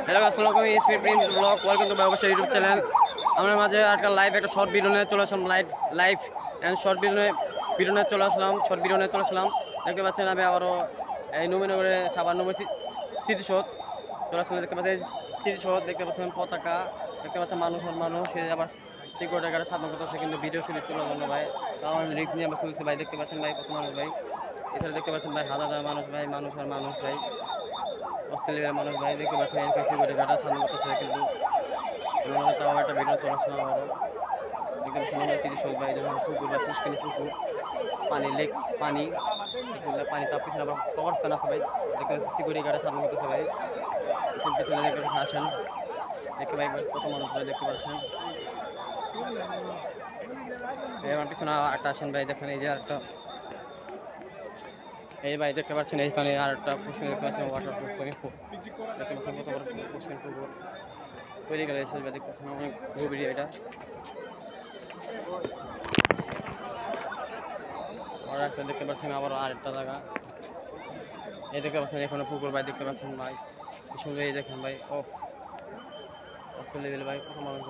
Hello আসসালামু আলাইকুম, speed print blog, welcome to my অবশ্যই ইউটিউব চ্যানেল। আমরা মাঝে একটা লাইভ একটা শর্ট ভিডিও নিয়ে চলে আসলাম, লাইভ অ্যান্ড শর্ট ভিডিও নিয়ে চলে আসলাম, শর্ট ভিডিও নিয়ে চলে আসলাম। দেখতে পাচ্ছেন আমি আবারও এই নবীনগরে সাবান নবী স্মৃতিসৌধ চলে আসলাম। দেখতে পাচ্ছেন স্মৃতিসৌধ, দেখতে পাচ্ছেন পতাকা, দেখতে পাচ্ছেন মানুষ আর মানুষ, সে আবার সিকিউরিটি গার্ডের সাধন করতেছে কিন্তু ভিডিও সিলিপ তোলার জন্য ভাই। তাও আমি রিস্ক নিয়ে আবার চলছে ভাই। দেখতে পাচ্ছেন ভাই কত মানুষ ভাই, এছাড়া দেখতে পাচ্ছেন ভাই হাজার হাজার মানুষ ভাই, মানুষ আর মানুষ ভাই, অস্ট্রেলিয়ার মানুষ ভাই। দেখতে পাচ্ছেন সিকিউরিটি গার্ডের সাধন করতেছে কিন্তু তাও একটা ভিডিও চলে আসলাম আবারও। দেখতে পাচ্ছেন আমরা স্মৃতিসৌধ ভাই, যখন পুকুর বা পুষ্কিনি পুকুর, পানি লেক, পানি পানি, তার পিছনে আবার কবরস্থান আছে ভাই। দেখতে পাচ্ছেন সিকিউরিটি গার্ডের সাধন করতেছে ভাই, পিছনে দেখতে পাচ্ছেন আসেন, দেখতে ভাই কত মানুষ ভাই দেখতে পাচ্ছেন। আমার পিছনে একটা আসেন ভাই, দেখেন এই যে আরেকটা, এই ভাই দেখতে পাচ্ছেন এইখানে আর একটা পুষ্কিনি দেখতে পাচ্ছেন, ওয়াটার পুষ্কিনি দেখতে পাচ্ছেন কত বড় পুষ্কিনি পুকুর তৈরি করে এসে ভাই। দেখতে পাচ্ছেন অনেক গভীর এটা। আর একটা দেখতে পাচ্ছেন আবার আরেকটা জায়গা, এই দেখতে পাচ্ছেন এখানে পুকুর ভাই। দেখতে পাচ্ছেন ভাই সুন্দর, এই দেখেন ভাই অফ লেভেল ভাই, কত মানুষ।